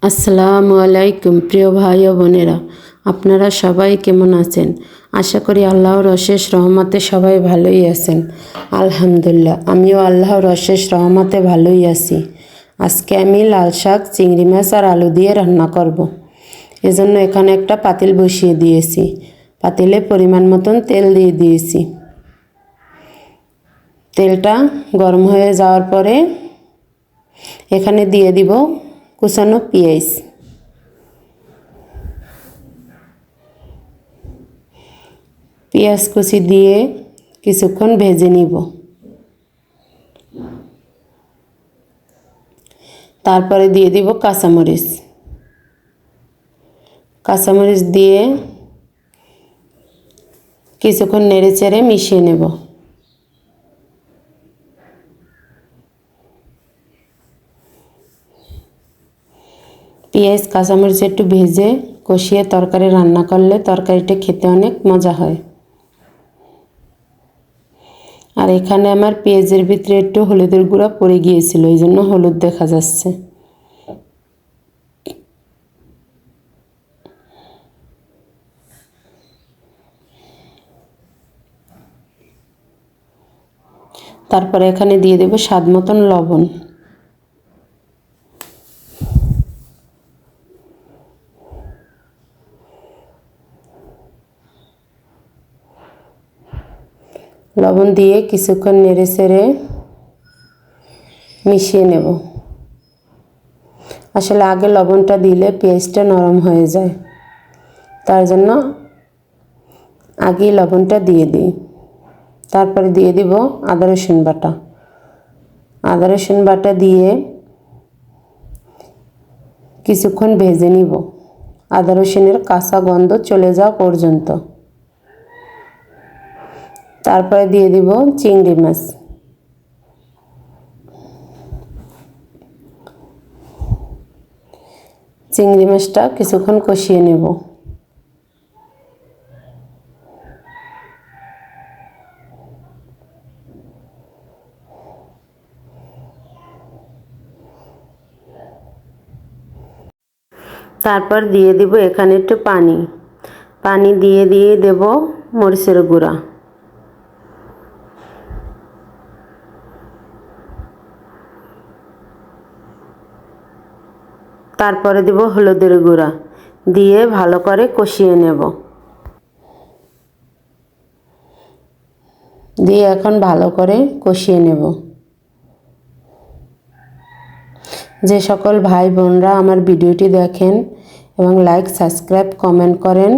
আসসালামু আলাইকুম প্রিয় ভাই ও বোনেরা, আপনারা সবাই কেমন আছেন? আশা করি আল্লাহর অশেষ রহমতে সবাই ভালোই আছেন। আলহামদুলিল্লাহ, আমিও আল্লাহর অশেষ রহমতে ভালোই আছি। আজকে আমি লাল শাক, চিংড়ি মাছ আর আলু দিয়ে রান্না করব। এজন্য এখানে একটা পাতিল বসিয়ে দিয়েছি। পাতিলে পরিমাণ মতন তেল দিয়ে দিয়েছি। তেলটা গরম হয়ে যাওয়ার পরে এখানে দিয়ে দিব কুচানো পেঁয়াজ। পেঁয়াজ কুচি দিয়ে কিছুক্ষণ ভেজে নিব। তারপরে দিয়ে দিব কাঁচামরিচ। কাঁচামরিচ দিয়ে কিছুক্ষণ নেড়ে চেড়ে মিশিয়ে নেব। পেঁয়াজ কাঁচামরিচ একটু ভেজে কষিয়ে তরকারি রান্না করলে তরকারিটা খেতে অনেক মজা হয়। আর এখানে আমার পেঁয়াজের ভিতরে একটু হলুদের গুঁড়া পড়ে গিয়েছিল, এই জন্য হলুদ দেখা যাচ্ছে। তারপরে এখানে দিয়ে দেব স্বাদ মতন লবণ। লবণ দিয়ে কিছুক্ষণ নেড়ে চেড়ে মিশিয়ে নেব। আসলে আগে লবণটা দিলে পেঁয়াজটা নরম হয়ে যায়, তার জন্য আগেই লবণটা দিয়ে দিই। তারপরে দিয়ে দিব আদা রসুন বাটা। আদা রসুন বাটা দিয়ে কিছুক্ষণ ভেজে নিব, আদা রসুনের কাঁচা গন্ধ চলে যাওয়া পর্যন্ত। তারপরে দিয়ে দিব চিংড়ি মাছ। চিংড়ি মাছটা কিছুক্ষণ কষিয়ে নেব। তারপর দিয়ে দিব এখানে একটু পানি। পানি দিয়ে দেব মরিচের গুঁড়া। তারপরে দেব হলুদের গুঁড়া, দিয়ে ভালো করে কষিয়ে নেব। দিয়ে এখন ভালো করে কষিয়ে নেব। যে সকল ভাই বোনরা আমার ভিডিওটি দেখেন এবং লাইক, সাবস্ক্রাইব, কমেন্ট করেন,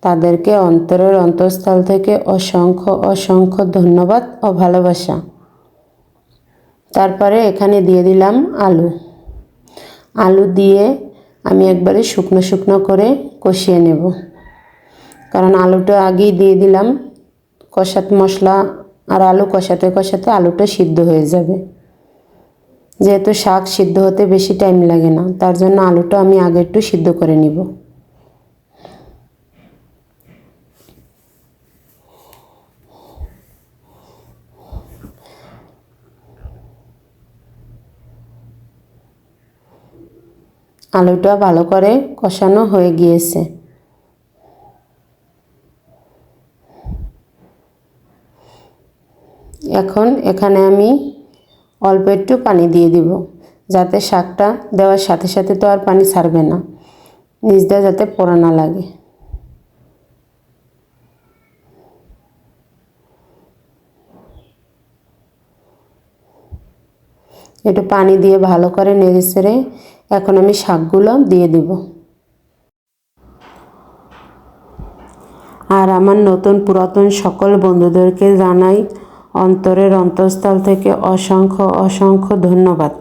তাদেরকে অন্তরের অন্তঃস্থল থেকে অসংখ্য অসংখ্য ধন্যবাদ ও ভালোবাসা। তারপরে এখানে দিয়ে দিলাম আলু। আলু দিয়ে আমি একবারে শুকনো শুকনো করে কষিয়ে নেব, কারণ আলুটা আগেই দিয়ে দিলাম। কষাতে মশলা আর আলু কষাতে কষাতে আলুটা সিদ্ধ হয়ে যাবে। যেহেতু শাক সিদ্ধ হতে বেশি টাইম লাগে না, তার জন্য আলুটা আমি আগে একটু সিদ্ধ করে নিব। আলুটা ভালো করে কষানো হয়ে গিয়েছে। এখন এখানে আমি অল্প একটু পানি দিয়ে দিব, যাতে শাকটা দেওয়ার সাথে সাথে তো আর পানি ছাড়বে না, নিচ দিয়ে যাতে পোড়া না লাগে। একটু পানি দিয়ে ভালো করে নেড়ে চেড়ে এখন আমি শাকগুলো দিয়ে দিব। আর আমার নতুন পুরাতন সকল বন্ধুদেরকে জানাই অন্তরের অন্তঃস্থল থেকে অসংখ্য অসংখ্য ধন্যবাদ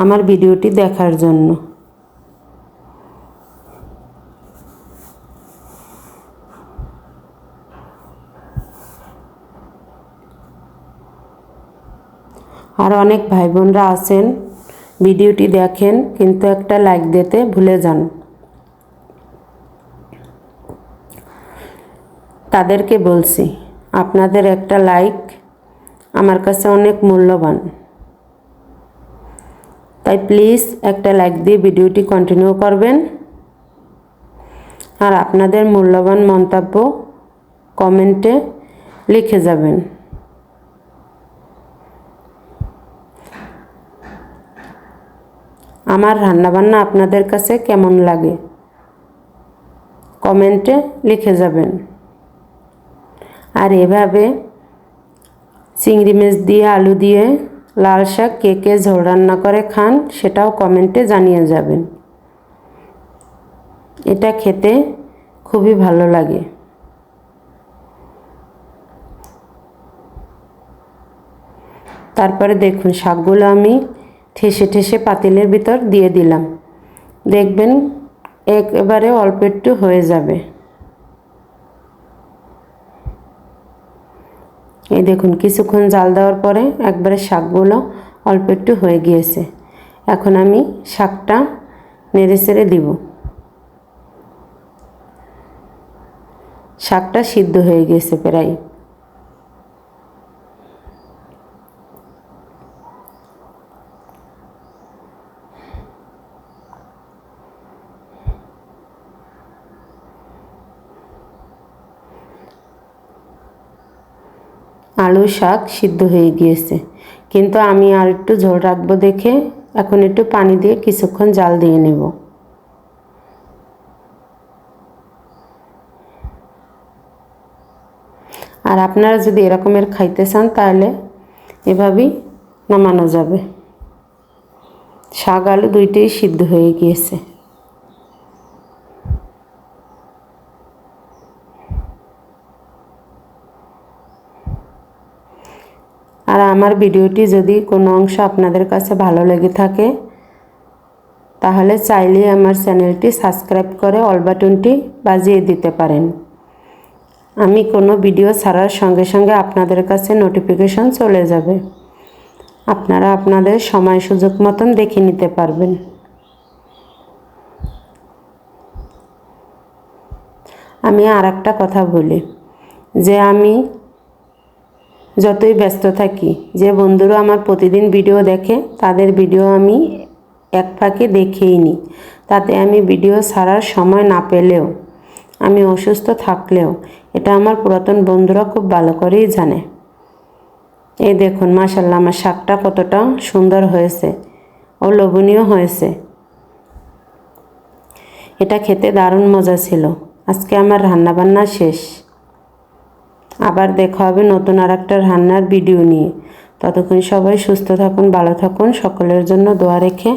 আমার ভিডিওটি দেখার জন্য। আর অনেক ভাই বোনরা আছেন ভিডিওটি দেখেন কিন্তু একটা লাইক দিতে ভুলে যান। তাদেরকে বলছি, আপনাদের একটা লাইক আমার কাছে অনেক মূল্যবান। তাই প্লিজ একটা লাইক দিয়ে ভিডিওটি কন্টিনিউ করবেন আর আপনাদের মূল্যবান মন্তব্য কমেন্টে লিখে যাবেন। আমার রান্নাবান্না আপনাদের কাছে কেমন লাগে কমেন্টে লিখে যাবেন। আর এভাবে চিংড়ি মাছ দিয়ে আলু দিয়ে লাল শাক কে কে ঝোল রান্না করে খান সেটাও কমেন্টে জানিয়ে যাবেন। এটা খেতে খুবই ভালো লাগে। তারপরে দেখুন শাকগুলো আমি ঠেসে ঠেসে পাতিলের ভিতর দিয়ে দিলাম। দেখবেন একেবারে অল্প একটু হয়ে যাবে। এই দেখুন কিছুক্ষণ জাল দেওয়ার পরে একবারে শাকগুলো অল্প একটু হয়ে গিয়েছে। এখন আমি শাকটা নেড়ে চেড়ে দিব। শাকটা সিদ্ধ হয়ে গেছে প্রায়। আলু শাক সিদ্ধ হয়ে গিয়েছে, কিন্তু আমি আর একটু ঝোল রাখবো দেখে এখন একটু পানি দিয়ে কিছুক্ষণ জাল দিয়ে নেব। আর আপনারা যদি এরকমের খাইতে চান তাহলে এভাবেই নামানো যাবে। শাক আলু দুইটাই সিদ্ধ হয়ে গিয়েছে। আর আমার ভিডিওটি যদি কোনো অংশ আপনাদের কাছে ভালো লেগে থাকে তাহলে চাইলে আমার চ্যানেলটি সাবস্ক্রাইব করে অল বাটনটি বাজিয়ে দিতে পারেন। আমি কোনো ভিডিও ছাড়ার সঙ্গে সঙ্গে আপনাদের কাছে নোটিফিকেশন চলে যাবে। আপনারা আপনাদের সময় সুযোগ মতন দেখে নিতে পারবেন। আমি আর একটা কথা বলি যে আমি যতই ব্যস্ত থাকি, যে বন্ধুরা আমার প্রতিদিন ভিডিও দেখে তাদের ভিডিও আমি এক ফাঁকে দেখেই নিই। তাতে আমি ভিডিও ছাড়ার সময় না পেলেও, আমি অসুস্থ থাকলেও এটা আমার পুরাতন বন্ধুরা খুব ভালো করেই জানে। এই দেখুন মাশাআল্লাহ আমার শাকটা কতটা সুন্দর হয়েছে ও লোভনীয় হয়েছে। এটা খেতে দারুণ মজা ছিল। আজকে আমার রান্নাবান্না শেষ। আবার দেখা হবে নতুন আর একটা রান্নার ভিডিও নিয়ে। ততক্ষণ সবাই সুস্থ থাকুন, ভালো থাকুন। সকলের জন্য দোয়া রেখে